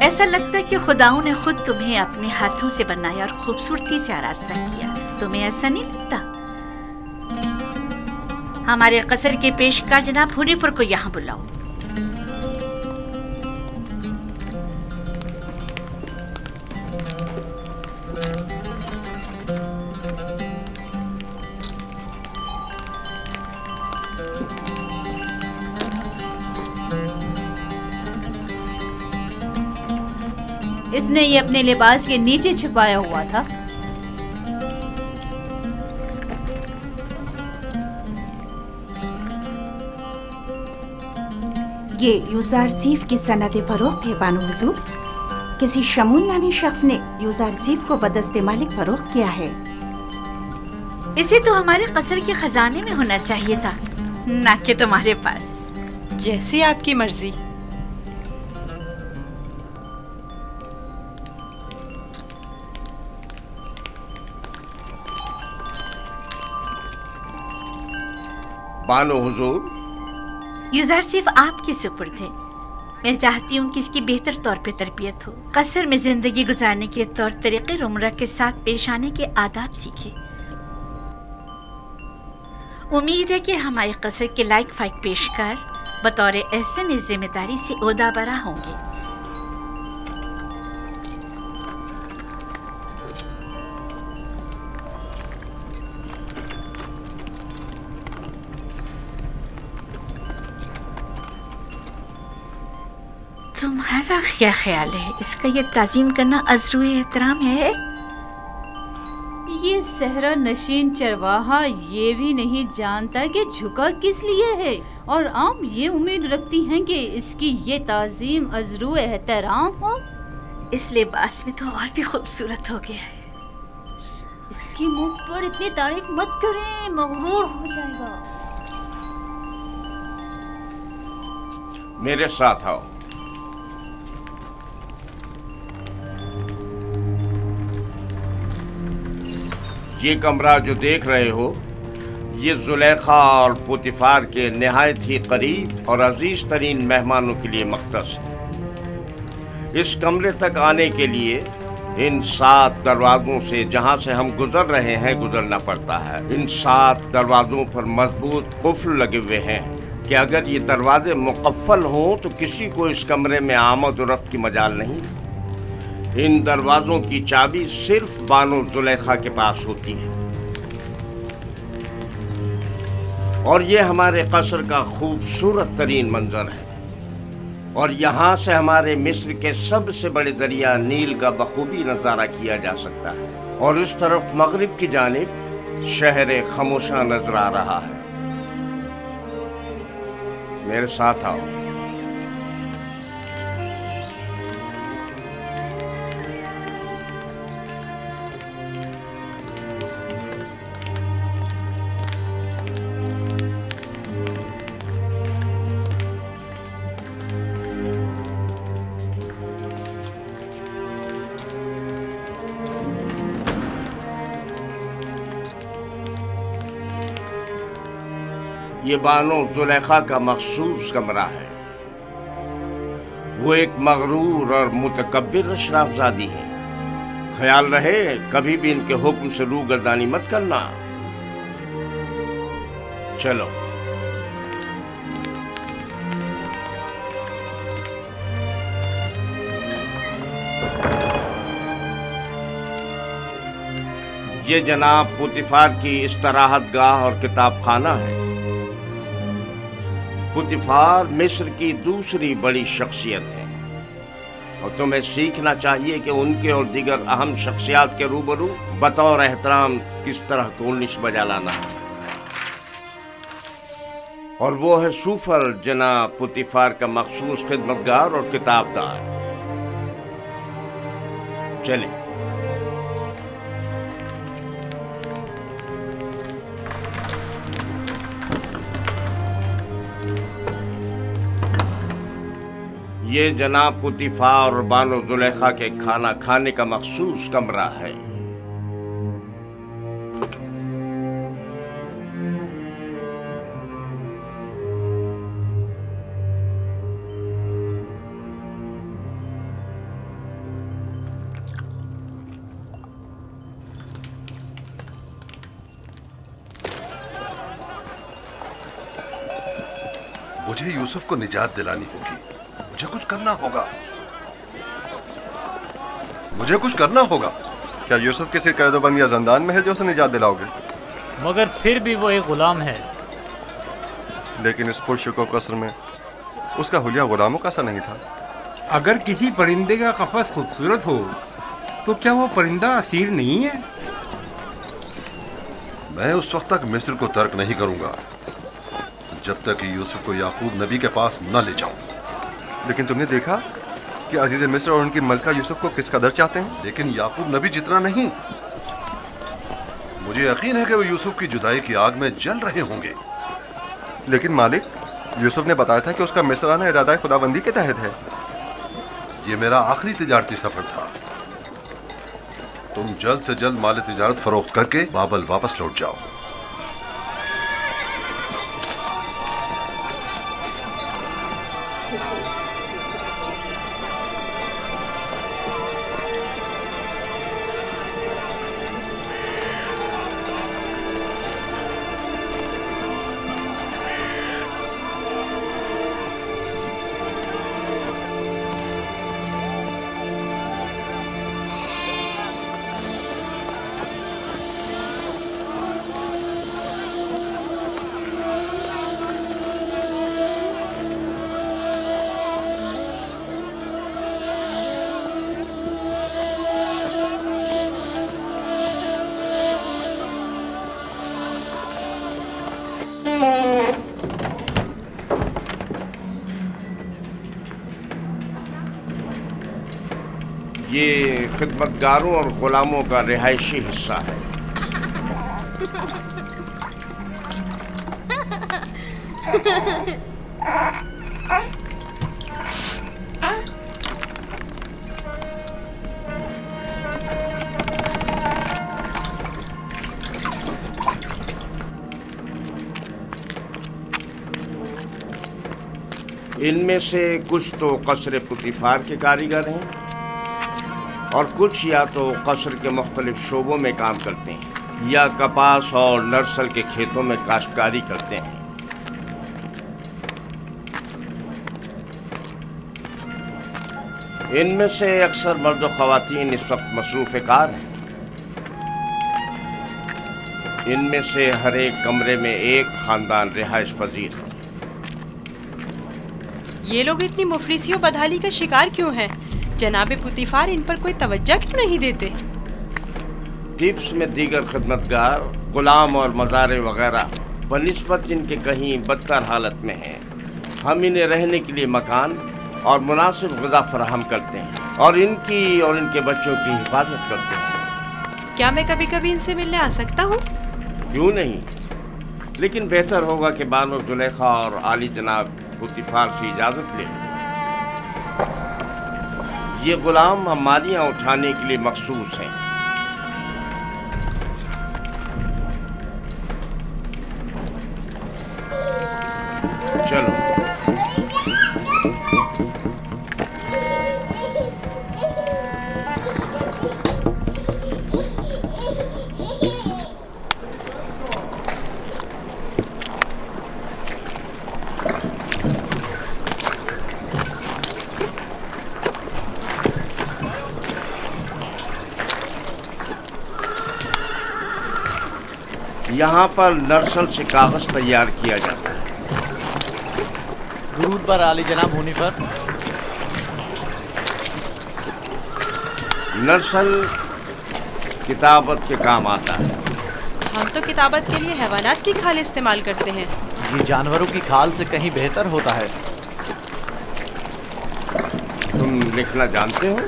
ऐसा लगता है कि खुदाओं ने खुद तुम्हें अपने हाथों से बनाया और खूबसूरती से आरास्ता किया। तुम्हें ऐसा नहीं लगता? हमारे कसर के पेशकार जनाब हुनीफुर को यहाँ बुलाओ। इसने ये अपने लिबास के नीचे छुपाया हुआ था। ये यूज़ारज़ीफ की सनद फरोख्त है बानो हुजूर। किसी शमून नामी शख्स ने यूज़ारज़ीफ को बदस्ते मालिक फरोख्त किया है। इसे तो हमारे कसर के खजाने में होना चाहिए था, ना कि तुम्हारे पास। जैसी आपकी मर्जी। बानो हुजूर, यूज़ारज़ीफ आपके सुपुर्द है। मैं चाहती हूँ कि इसकी बेहतर तौर पे तरबियत हो, कसर में जिंदगी गुजारने के तौर तरीके उम्र के साथ पेश आने के आदाब सीखे। उम्मीद है कि हमारे कसर के लायक फाइक पेशकार बतौर एहसन इस जिम्मेदारी से ओहदा बरा होंगे। तुम्हारा क्या ख्याल है? इसका ये ताज़ीम करना अज़्रुए एहतराम है? ये सहरा नशीन चरवाहा ये भी नहीं जानता कि झुका किस लिए है, और आप ये उम्मीद रखती हैं कि इसकी ये ताज़ीम अज़्रुए एहतराम हो। इस लिबास में तो और भी खूबसूरत हो गया है। इसकी मुंह पर इतनी तारीफ मत करें, मगरूर हो जाएगा। मेरे साथ आओ। ये कमरा जो देख रहे हो, ये जुलेखा और पुतिफार के निहायत ही करीब और अजीज तरीन मेहमानों के लिए मख्तस है। इस कमरे तक आने के लिए इन 7 दरवाजों से, जहां से हम गुजर रहे हैं, गुजरना पड़ता है। इन 7 दरवाजों पर मजबूत कुफ्ल लगे हुए हैं कि अगर ये दरवाजे मुकफ्फल हों तो किसी को इस कमरे में आमद और रफ्त की मजाल नहीं। इन दरवाजों की चाबी सिर्फ बानो जुलेखा के पास होती है। और ये हमारे कसर का खूबसूरत तरीन मंजर है, और यहाँ से हमारे मिस्र के सबसे बड़े दरिया नील का बखूबी नज़ारा किया जा सकता है। और इस तरफ मगरिब की जानिब शहर खामोशा नजर आ रहा है। मेरे साथ आओ। ये बानो जुलेखा का मखसूस कमरा है। वो एक मगरूर और मुतकब्बिर अशराफजादी है। ख्याल रहे कभी भी इनके हुक्म से रूगर्दानी मत करना। चलो। ये जनाब पुतिफार की इस्तराहत गाह और किताब खाना है। पुतिफार मिस्र की दूसरी बड़ी शख्सियत है, और तुम्हें सीखना चाहिए कि उनके और दीगर अहम शख्सियात के रूबरू बतौर एहतराम किस तरह कोर्निश बजा लाना है। और वो है सूफर जनाब पुतिफार का मखसूस खिदमतगार और किताबदार। चले। ये जनाब पुतिफार और बानो जुलेखा के खाना खाने का मखसूस कमरा है। मुझे यूसुफ को निजात दिलानी होगी। मुझे कुछ करना होगा। मुझे कुछ करना होगा। क्या यूसुफ किसी कैदोबंद या जंदान में है जो उसे निजात दिलाओगे? मगर फिर भी वो एक गुलाम है। लेकिन इस पुरशको कसर में उसका हुलिया गुलामों का सा नहीं था। अगर किसी परिंदे का कफस खूबसूरत हो तो क्या वो परिंदा असीर नहीं है? मैं उस वक्त तक मिस्र को तर्क नहीं करूंगा जब तक कि यूसुफ को याकूब नबी के पास न ले जाऊं। लेकिन तुमने देखा कि अजीज मिस्र और उनकी मलका यूसुफ को किस कदर चाहते हैं। लेकिन याकूब नबी जितना नहीं। मुझे यकीन है कि वो यूसुफ की जुदाई की आग में जल रहे होंगे। लेकिन मालिक, यूसुफ ने बताया था कि उसका मिस्राना इरादा खुदाबंदी के तहत है। ये मेरा आखिरी तिजारती सफर था। तुम जल्द से जल्द माल तिजारत फरोख्त करके बाबल वापस लौट जाओ। ये खिदमतगारों और गुलामों का रिहायशी हिस्सा है। इनमें से कुछ तो कसर पुतिफार के कारीगर हैं और कुछ या तो कसर के मुख्तलिफ शोबों में काम करते हैं या कपास और नर्सल के खेतों में काश्तकारी करते हैं। इनमें से अक्सर मर्द और ख़वातीन इस वक्त मसरूफ़ कार हैं। इनमें से हर एक कमरे में एक ख़ानदान रिहाइश पजीर है। ये लोग इतनी मुफलिसी और बदहाली का शिकार क्यों हैं? जनाबे पुतिफार इन पर कोई तवज्जो क्यों नहीं देते? टिप्स में दीगर खिदमतगार, गुलाम और मज़ारे वगैरह बनिस्बत इनके कहीं बदतर हालत में हैं। हम इन्हें रहने के लिए मकान और मुनासिब ग़िज़ा फराहम करते हैं और इनकी और इनके बच्चों की हिफाजत करते हैं। क्या मैं कभी कभी इनसे मिलने आ सकता हूँ? क्यों नहीं, लेकिन बेहतर होगा कि बानो जुलेखा और आली जनाब पुतिफार से इजाज़त ले। ये गुलाम हमारियाँ उठाने के लिए मखसूस हैं। चलो। यहाँ पर नर्सल से कागज तैयार किया जाता है। दुरूद पर आली जनाब होने पर। नर्सल किताबत के काम आता है। हम तो किताबत के लिए हैवानात की खाल इस्तेमाल करते हैं। ये जानवरों की खाल से कहीं बेहतर होता है। तुम लिखना जानते हो?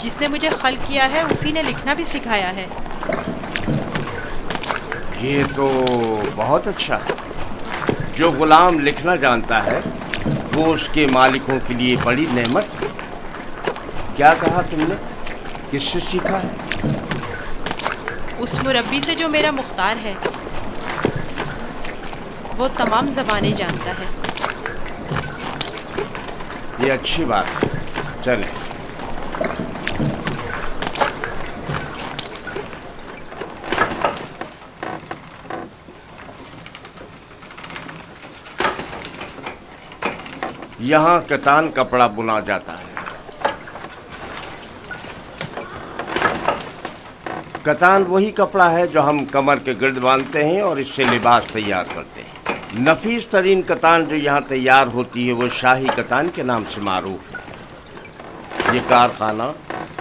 जिसने मुझे खल किया है उसी ने लिखना भी सिखाया है। ये तो बहुत अच्छा है। जो गुलाम लिखना जानता है वो उसके मालिकों के लिए बड़ी नेमत है। क्या कहा तुमने? किससे सीखा है? उस मुरब्बी से जो मेरा मुख्तार है। वो तमाम ज़बानें जानता है। ये अच्छी बात है। चलें। यहाँ कतान कपड़ा बुना जाता है। कतान वही कपड़ा है जो हम कमर के गिर्द बांधते हैं और इससे लिबास तैयार करते हैं। नफीस तरीन कतान जो यहाँ तैयार होती है वो शाही कतान के नाम से मारूफ है। ये कारखाना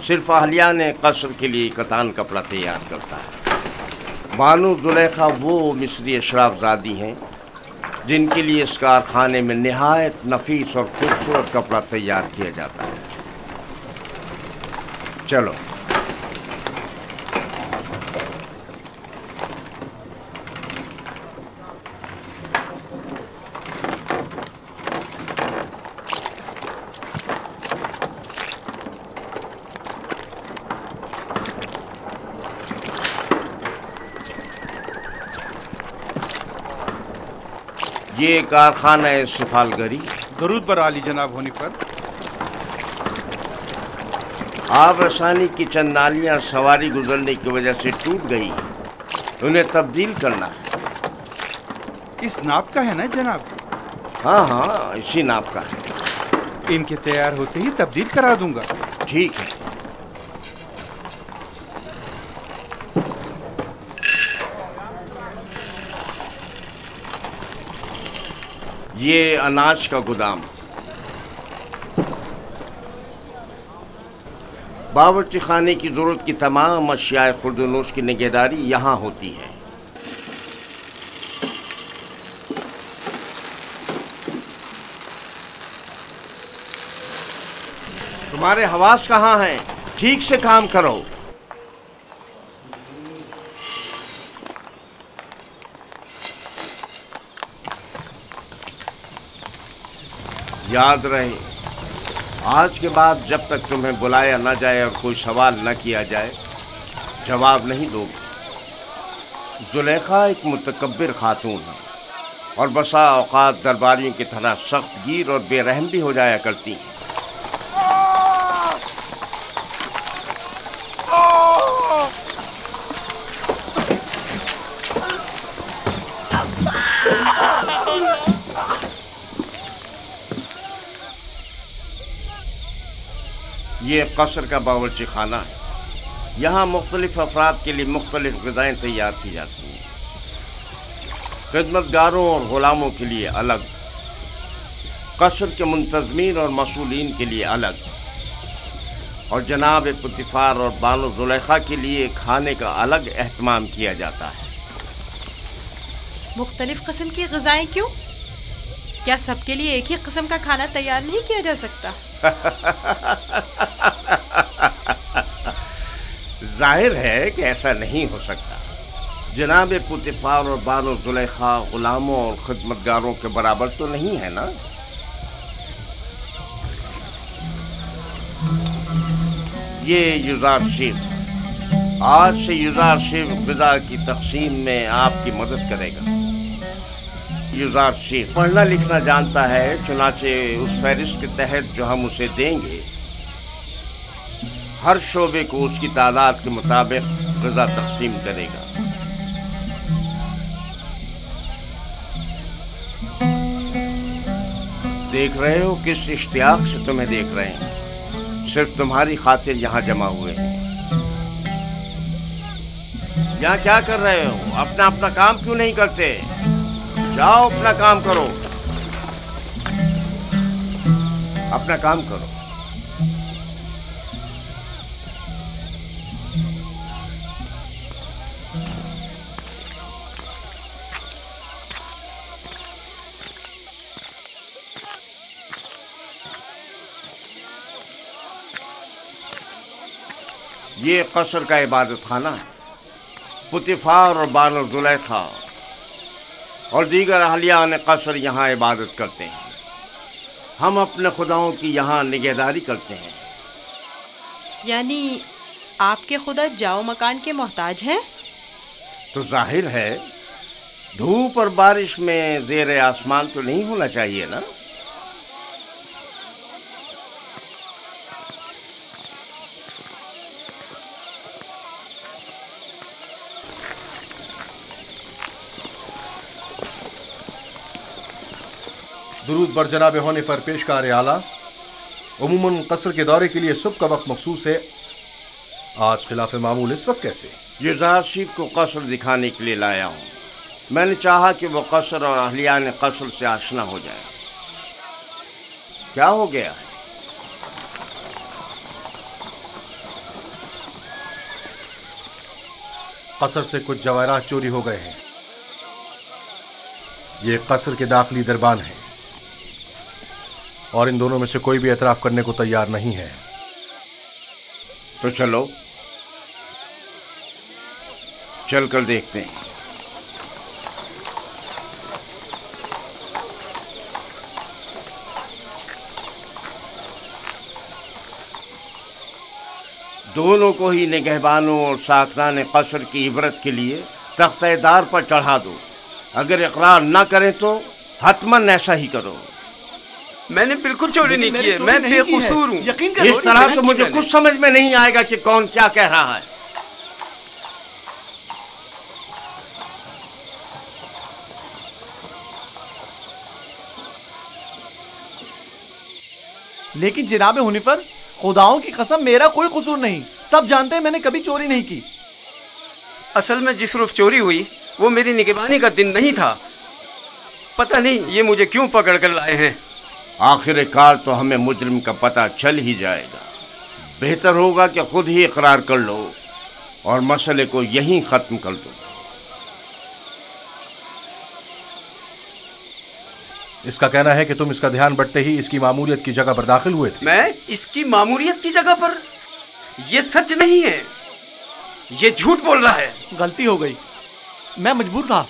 सिर्फ अहलियाने कसर के लिए कतान कपड़ा तैयार करता है। बानो जुलेखा वो मिस्री अशराफजादी हैं जिनके लिए इस कारखाने में निहायत नफीस और खूबसूरत कपड़ा तैयार किया जाता है। चलो ये कारखाना है सफालगरी। दरूद बर आली जनाब हुनीफर। आब रसानी की चंद नालियाँ सवारी गुजरने की वजह से टूट गई हैं, उन्हें तब्दील करना है। इस नाप का है ना जनाब? हाँ, इसी नाप का है। इनके तैयार होते ही तब्दील करा दूंगा। ठीक है। ये अनाज का गोदाम। बावर्ची खाने की जरूरत की तमाम अशियाए खुर्दनोश की निगहदारी यहाँ होती है। तुम्हारे हवास कहाँ हैं? ठीक से काम करो। याद रहे, आज के बाद जब तक तुम्हें बुलाया न जाए और कोई सवाल न किया जाए, जवाब नहीं दोगे। जुलेखा एक मुतकब्बिर खातून है और बसा औकात दरबारियों की तरह सख्त गिर और बेरहम भी हो जाया करती हैं। ये कसर का बावर्ची खाना है। यहाँ मुख्तलिफ अफराद के लिए मुख्तलिफ ग़िज़ाएँ तैयार की जाती हैं। खिदमतगारों और ग़ुलामों के लिए अलग, कसर के मुंतज़मीन और मसूलीन के लिए अलग, और जनाब पुतिफ़ार और बानो ज़ुलेखा के लिए खाने का अलग एहतमाम किया जाता है। मुख्तलिफ किस्म की ग़िज़ाएँ क्यों? क्या सबके लिए एक ही किस्म का खाना तैयार नहीं किया जा सकता? जाहिर है कि ऐसा नहीं हो सकता। जनाब पुतिफ़ार और बानो ज़ुलेखा ग़ुलामों और खिदमतगारों के बराबर तो नहीं है ना? ये युज़ार शेफ आज से युज़ार शेफ ग़िज़ा की तक़सीम में आपकी मदद करेगा। युज़ार शेख पढ़ना लिखना जानता है, चुनाचे उस फहरिस्त के तहत जो हम उसे देंगे, हर शोबे को उसकी तादाद के मुताबिक ग़िज़ा तक़सीम करेगा। देख रहे हो किस इश्तियाक से तुम्हें देख रहे हैं। सिर्फ तुम्हारी खातिर यहाँ जमा हुए हैं। यहाँ क्या कर रहे हो? अपना अपना काम क्यों नहीं करते? जाओ अपना काम करो, अपना काम करो। ये कसर का इबादत खाना है। पुतिफ़ार और बानो ज़ुलेखा और दीगर अहलियान कसर यहाँ इबादत करते हैं। हम अपने खुदाओं की यहाँ निगहदारी करते हैं। यानी आपके खुदा जाओ मकान के मोहताज हैं? तो जाहिर है धूप और बारिश में ज़ेर आसमान तो नहीं होना चाहिए ना। दुरूद बर जनाब होने पर पेशकार आला। उमूमन कसर के दौरे के लिए सुबह का वक्त मखसूस है, आज खिलाफ मामूल इस वक्त कैसे? युज़ारसीफ को कसर दिखाने के लिए लाया हूँ। मैंने चाहा कि वो कसर और अहलियान कसर से आशना हो जाए। क्या हो गया है? कसर से कुछ जवाहरात चोरी हो गए हैं। ये कसर के दाखिली दरबान है और इन दोनों में से कोई भी एतराफ करने को तैयार नहीं है। तो चलो चलकर देखते हैं। दोनों को ही निगहबानों और साकरान कसर की इबरत के लिए तख्तेदार पर चढ़ा दो। अगर इकरार ना करें तो हतमन ऐसा ही करो। मैंने बिल्कुल चोरी नहीं की है, मैं बेकसूर हूँ। इस तरह तो मुझे कुछ समझ में नहीं आएगा कि कौन क्या कह रहा है। लेकिन जनाब हुनीफर, खुदाओं की कसम मेरा कोई कसूर नहीं। सब जानते हैं मैंने कभी चोरी नहीं की। असल में जिस रोज चोरी हुई वो मेरी निगरानी का दिन नहीं था। पता नहीं ये मुझे क्यों पकड़ कर लाए हैं। आखिरकार तो हमें मुजरिम का पता चल ही जाएगा। बेहतर होगा कि खुद ही इकरार कर लो और मसले को यहीं खत्म कर दो। इसका कहना है कि तुम इसका ध्यान बढ़ते ही इसकी मामूलियत की जगह पर दाखिल हुए थे। मैं इसकी मामूलियत की जगह पर? यह सच नहीं है, ये झूठ बोल रहा है। गलती हो गई, मैं मजबूर था।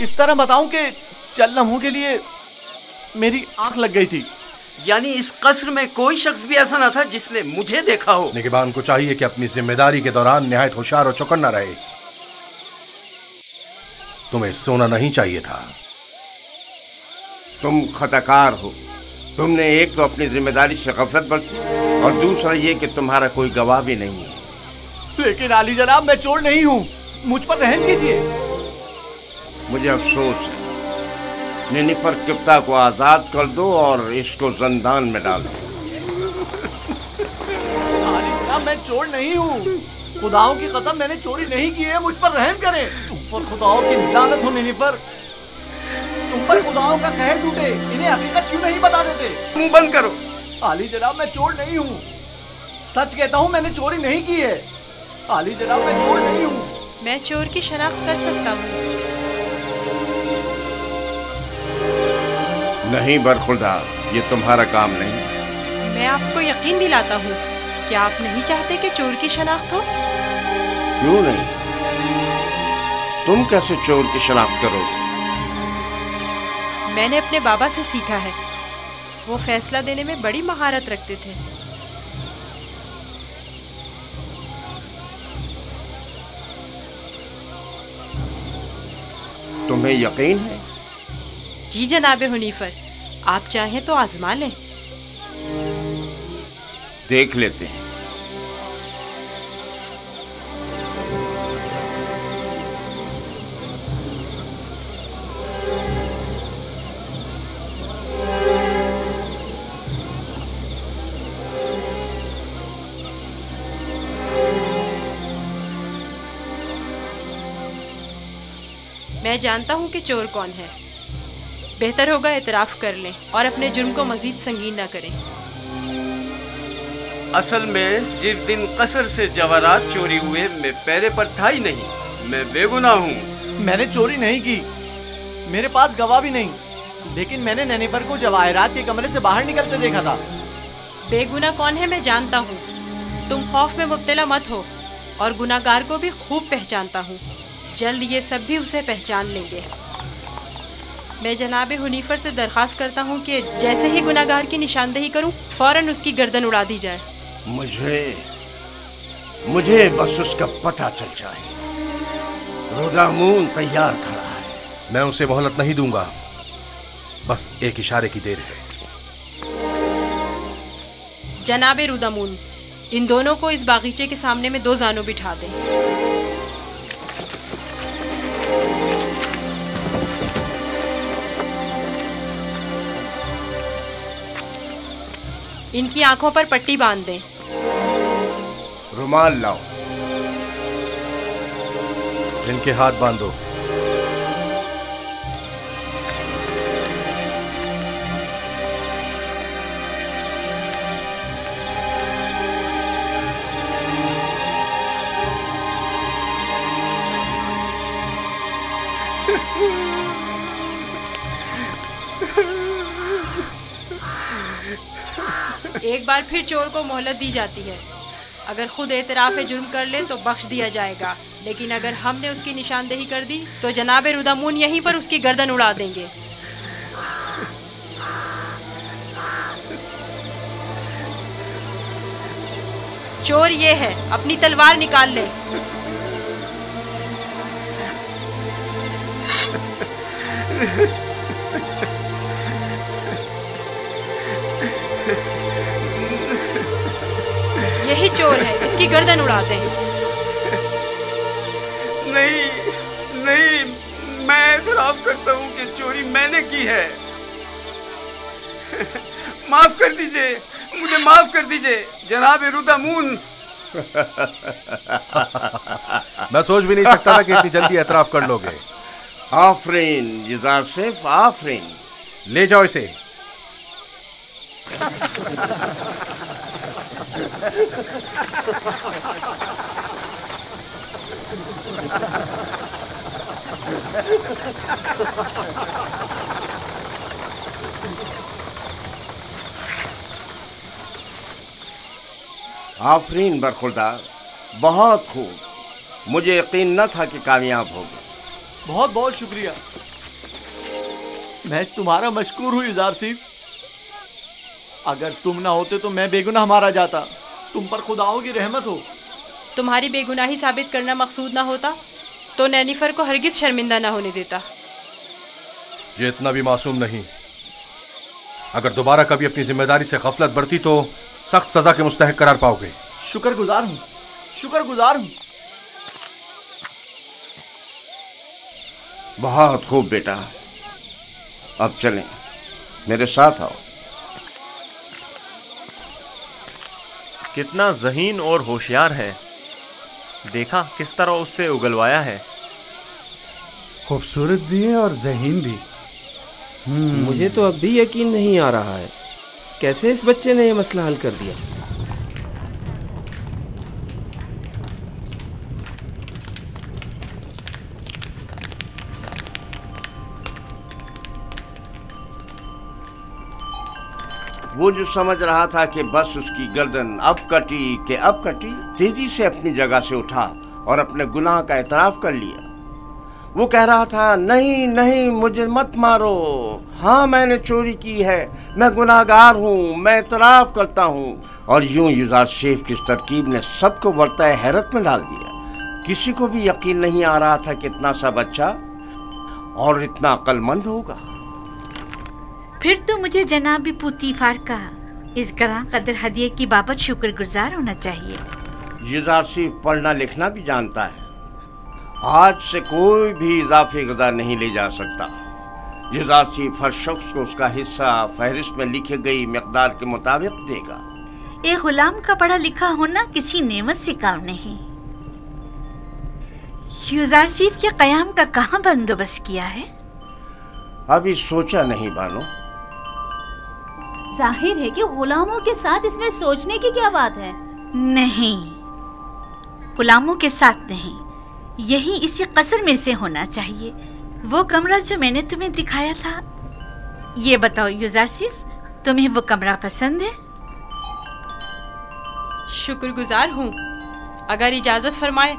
इस तरह बताऊं कि चल लम्हों के लिए मेरी आंख लग गई थी। यानी इस कसर में कोई शख्स भी ऐसा ना था जिसने मुझे देखा हो। निगहबान को चाहिए कि अपनी जिम्मेदारी के दौरान निहायत होशियार और चौकन्ना रहे। तुम्हें सोना नहीं चाहिए था। तुम खताकार हो। तुमने एक तो अपनी जिम्मेदारी से गफलत बरती और दूसरा ये कि तुम्हारा कोई गवाह भी नहीं है। लेकिन आली जनाब, मैं चोर नहीं हूँ, मुझ पर रहम कीजिए। मुझे अफसोस है। निनिफर किप्ता को आजाद कर दो और इसको जिंदान में डाल दो। आली जनाब, मैं चोर नहीं हूँ। खुदाओं की कसम मैंने चोरी नहीं की है, मुझ पर रहम करें। तुम पर खुदाओं की लानत हो निनिफर। तुम पर खुदाओं का कहर टूटे, इन्हें हकीकत क्यों नहीं बता देते? मुंह बंद करो। आली जनाब, मैं चोर नहीं हूँ। सच कहता हूँ, मैंने चोरी नहीं की है। आली जनाब, मैं चोर नहीं हूँ। मैं चोर की शनाख्त कर सकता हूँ। नहीं बरखुरदार, ये तुम्हारा काम नहीं। मैं आपको यकीन दिलाता हूँ। क्या आप नहीं चाहते कि चोर की शनाख्त हो? क्यों नहीं? तुम कैसे चोर की शनाख्त करोगे? मैंने अपने बाबा से सीखा है। वो फैसला देने में बड़ी महारत रखते थे। तुम्हें यकीन है? जी जनाब हुनीफर, आप चाहें तो आजमा लें। देख लेते हैं। मैं जानता हूँ कि चोर कौन है। बेहतर होगा एतराफ़ कर लें और अपने जुर्म को मजीद संगीन न करें। असल में जिस दिन कसर से जवाहरात चोरी हुए मैं पैरे पर था ही नहीं। मैं बेगुनाह हूँ। मैंने चोरी नहीं की, मेरे पास गवाह भी नहीं। लेकिन मैंने नैनीफर को जवाहरात के कमरे से बाहर निकलते देखा था। बेगुनाह कौन है मैं जानता हूँ। तुम खौफ में मुब्तला मत हो और गुनाहगार को भी खूब पहचानता हूँ। जल्द ये सब भी उसे पहचान लेंगे। मैं जनाब हुनीफर से दरख्वास्त करता हूँ कि जैसे ही गुनाहगार की निशानदेही करूँ फौरन उसकी गर्दन उड़ा दी जाए। मुझे बस उसका पता चल जाए। रुदामून तैयार खड़ा है। मैं उसे मोहलत नहीं दूंगा, बस एक इशारे की देर है। जनाब रुदामून, इन दोनों को इस बागीचे के सामने में 2 जानों बिठा दें। इनकी आंखों पर पट्टी बांध दें। रुमाल लाओ। इनके हाथ बांधो। एक बार फिर चोर को मोहलत दी जाती है। अगर खुद एतराफ़ जुर्म कर ले तो बख्श दिया जाएगा, लेकिन अगर हमने उसकी निशानदेही कर दी तो जनाब रुदामून यहीं पर उसकी गर्दन उड़ा देंगे। चोर ये है, अपनी तलवार निकाल ले। यही चोर है, इसकी गर्दन उड़ाते हैं। नहीं नहीं, मैं एतराफ़ करता हूँ कि चोरी मैंने की है। माफ कर दीजिए, मुझे माफ कर दीजिए जनाब रुदामून। मैं सोच भी नहीं सकता था कि इतनी जल्दी एतराफ़ कर लोगे। आफरीन युज़ारसिफ, आफरीन। ले जाओ इसे। आफरीन बरखुरदार, बहुत खूब। मुझे यकीन न था कि कामयाब होगे। बहुत बहुत शुक्रिया। मैं तुम्हारा मशकूर हूँ युज़ारसिफ। अगर तुम ना होते तो मैं बेगुनाह मारा जाता। तुम पर खुदाओं की रहमत हो। तुम्हारी बेगुनाही साबित करना मकसूद ना होता तो नैनिफर को हरगिज शर्मिंदा ना होने देता। ये इतना भी मासूम नहीं। अगर दोबारा कभी अपनी जिम्मेदारी से गफलत बरती तो सख्त सजा के मुस्तहक करार पाओगे। शुक्रगुजार हूँ, शुक्रगुजार हूँ। बहुत खूब बेटा, अब चलें, मेरे साथ आओ। कितना ज़हीन और होशियार है, देखा किस तरह उससे उगलवाया है। खूबसूरत भी है और ज़हीन भी। मुझे तो अब भी यकीन नहीं आ रहा है कैसे इस बच्चे ने यह मसला हल कर दिया। वो जो समझ रहा था कि बस उसकी गर्दन अब कटी कि अब कटी, तेजी से अपनी जगह से उठा और अपने गुनाह का एतराफ़ कर लिया। वो कह रहा था, नहीं नहीं, मुझे मत मारो। हाँ, मैंने चोरी की है, मैं गुनाहगार हूँ, मैं एतराफ़ करता हूँ। और यूं युज़ारसिफ की इस तरकीब ने सबको बरताए हैरत में डाल दिया। किसी को भी यकीन नहीं आ रहा था कि इतना सा बच्चा और इतना अक्लमंद होगा। फिर तो मुझे जनाब पुतीफार का इस गरां कदर हदिये की बाबत शुक्रगुजार होना चाहिए। युज़ारसिफ पढ़ना लिखना भी जानता है। आज से कोई भी इजाफी गज़ा नहीं ले जा सकता। युज़ारसिफ हर शख्स को उसका हिस्सा फहरिस्त में लिखी गई मिक़दार के मुताबिक देगा। एक गुलाम का पढ़ा लिखा होना किसी नेमत से काम नहीं। युज़ारसिफ के क़याम का कहाँ बंदोबस्त किया है? अभी सोचा नहीं बानो। जाहिर है कि गुलामों के साथ इसमें सोचने की क्या बात है। नहीं, गुलामों के साथ नहीं, यही इसी कसर में से होना चाहिए। वो कमरा जो मैंने तुम्हें दिखाया था। ये बताओ युज़ारसिफ, तुम्हें वो कमरा पसंद है? शुक्रगुजार हूँ। अगर इजाज़त फरमाए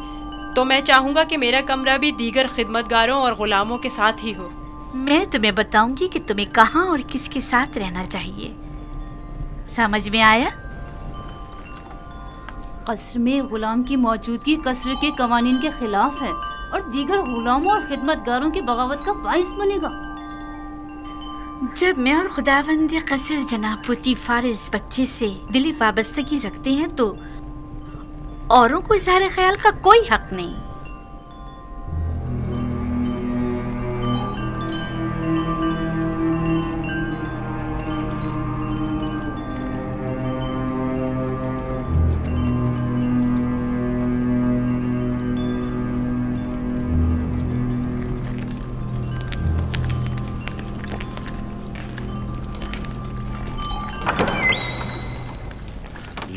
तो मैं चाहूँगा कि मेरा कमरा भी दीगर खिदमतगारों और गुलामों के साथ ही हो। मैं तुम्हें बताऊंगी कि तुम्हें कहाँ और किसके साथ रहना चाहिए। समझ में आया? कसर में गुलाम की मौजूदगी कसर के कवानीन के खिलाफ है और दीगर गुलामों और खिदमतगारों की बगावत का बाइस बनेगा। जब मैं और खुदावंद कसर जनाब पुतीफार इस बच्चे से दिली वाबस्तगी रखते हैं तो औरों को इज़हार ख्याल का कोई हक नहीं।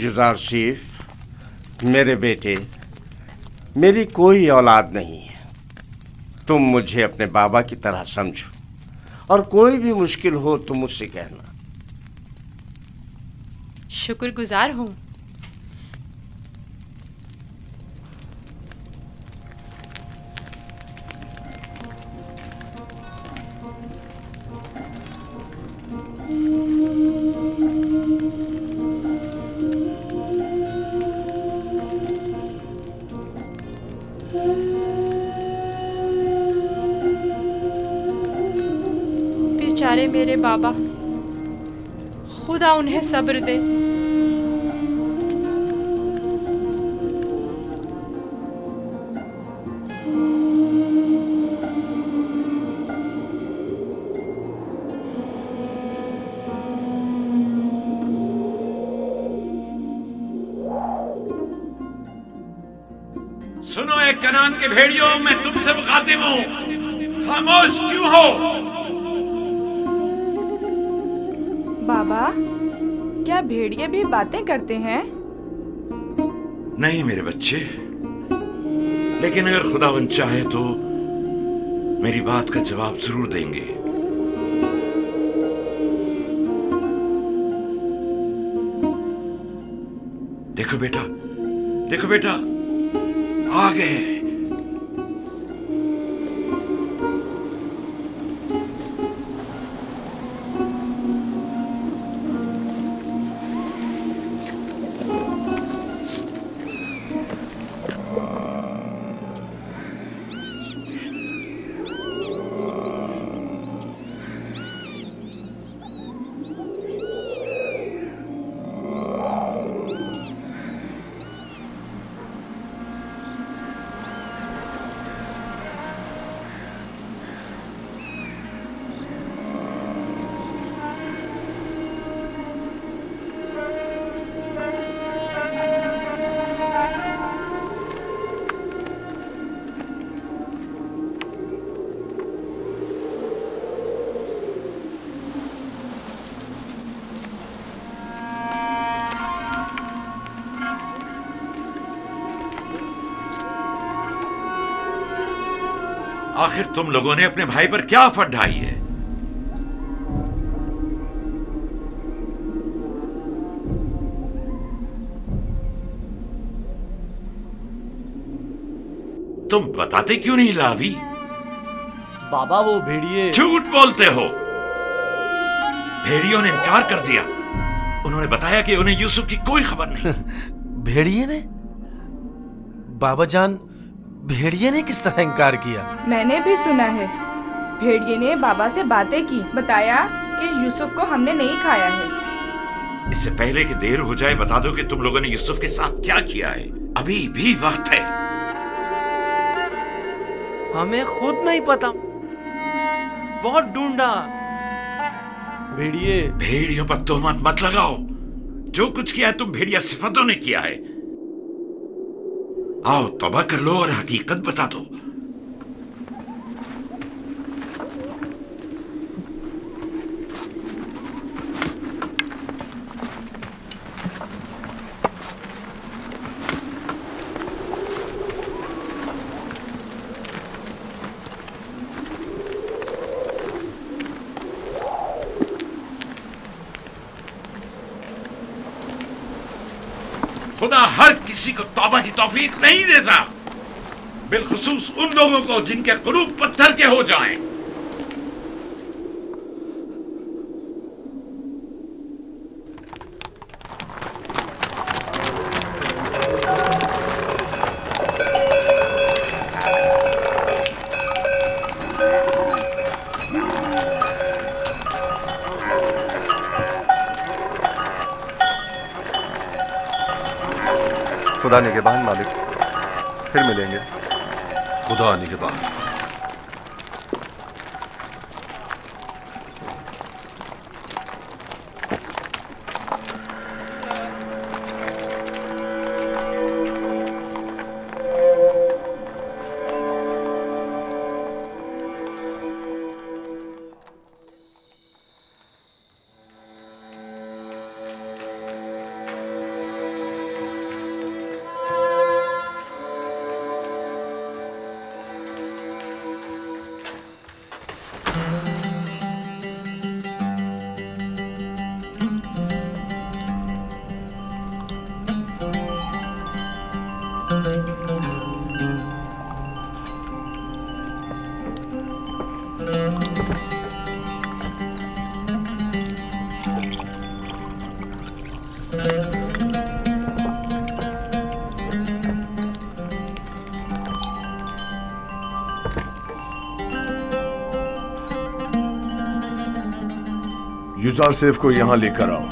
युजारसीफ, मेरे बेटे, मेरी कोई औलाद नहीं है। तुम मुझे अपने बाबा की तरह समझो और कोई भी मुश्किल हो तो मुझसे कहना। शुक्रगुजार हूँ। बेचारे मेरे बाबा, खुदा उन्हें सब्र दे। सुनो एक कनान के भेड़ियों, मैं तुमसे मुखातिब हूं, खामोश क्यों हो? बाबा, क्या भेड़िए भी बातें करते हैं? नहीं मेरे बच्चे, लेकिन अगर खुदावन चाहे तो मेरी बात का जवाब जरूर देंगे। देखो बेटा, देखो बेटा, आ गए। आखिर तुम लोगों ने अपने भाई पर क्या आफत ढाई है? तुम बताते क्यों नहीं लावी? बाबा वो भेड़िए। झूठ बोलते हो। भेड़ियों ने इनकार कर दिया। उन्होंने बताया कि उन्हें यूसुफ की कोई खबर नहीं। भेड़िए ने? बाबा जान, भेड़िए ने किस तरह इनकार किया? मैंने भी सुना है। भेड़िए ने बाबा से बातें की, बताया कि यूसुफ को हमने नहीं खाया है। इससे पहले कि देर हो जाए बता दो कि तुम लोगों ने यूसुफ के साथ क्या किया है। अभी भी वक्त है। हमें खुद नहीं पता, बहुत ढूंढा। भेड़ियों पर तोहमत मत लगाओ। जो कुछ किया है तुम भेड़िया सिफतों ने किया है। आओ तौबा कर लो और हकीकत बता दो। खुदा हर किसी को तौबा की तौफीक नहीं देता, बिलखुसूस उन लोगों को जिनके कुलूब पत्थर के हो जाएं। खुदा निगहबान मालिक, फिर मिलेंगे। खुदा निगहबान। यूजारसेफ को यहां लेकर आओ।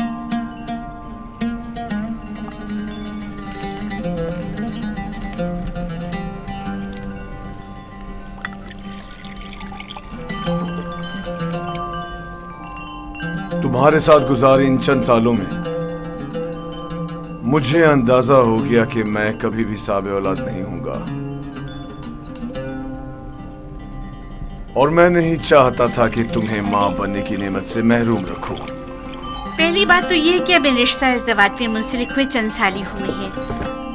तुम्हारे साथ गुजारे इन चंद सालों में मुझे अंदाजा हो गया कि मैं कभी भी साबे औलाद नहीं हूंगा, और मैं नहीं चाहता था कि तुम्हें मां बनने की नेमत से महरूम रखूं। पहली बात तो ये कि अब रिश्ता इज़्दिवाज में मुंसलिक हुए चंद साल ही हुए हैं।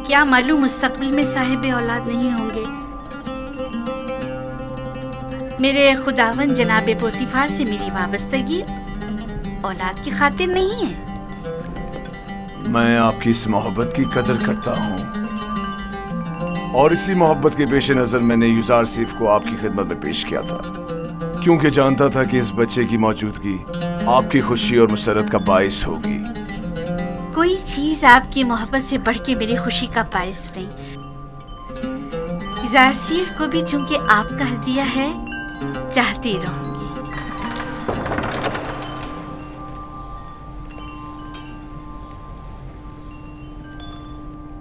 क्या मालूम मुस्तकबिल में साहिब औलाद नहीं होंगे। मेरे खुदावन जनाब पोतीफार से मेरी वाबस्तगी औलाद की खातिर नहीं है। मैं आपकी इस मोहब्बत की कदर करता हूं, और इसी मोहब्बत के पेश नजर मैंने यूजारसेफ को आपकी खिदमत में पेश किया था, क्योंकि जानता था कि इस बच्चे की मौजूदगी आपकी खुशी और मुसरत का बाइस होगी। कोई चीज आपकी मोहब्बत से बढ़ के मेरी खुशी का बाइस नहीं। यूजारसेफ को भी चूंकि आपका हदिया है, चाहती रहूंगी।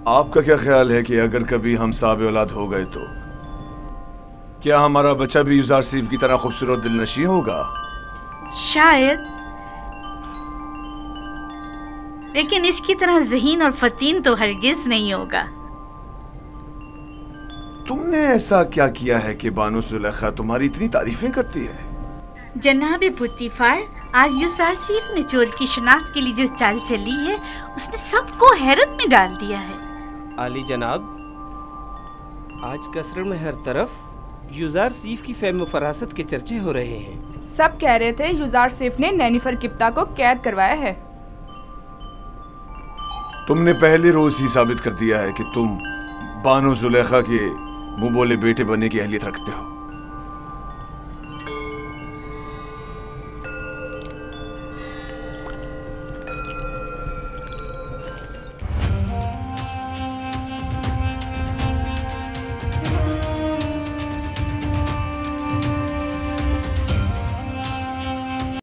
आपका क्या ख्याल है कि अगर कभी हम साबे औलाद हो गए तो क्या हमारा बच्चा भी यूजारसेफ की तरह खूबसूरत दिलनशी होगा? शायद, लेकिन इसकी तरह ज़हीन और फतीन तो हरगिज नहीं होगा। तुमने ऐसा क्या किया है कि बानो जुलेखा तुम्हारी इतनी तारीफें करती है? जनाब पुतीफार, आज यूजारसेफ ने चोर की शनाख्त के लिए जो चाल चली है, उसने सबको हैरत में डाल दिया है। आली जनाब, आज कसर में हर तरफ यूजारसेफ की फेम फरासत के चर्चे हो रहे हैं। सब कह रहे थे यूजारसेफ ने नैनीफर किप्ता को कैद करवाया है। तुमने पहले रोज ही साबित कर दिया है कि तुम बानो जुलेखा के मुंह बोले बेटे बनने की अहलियत रखते हो।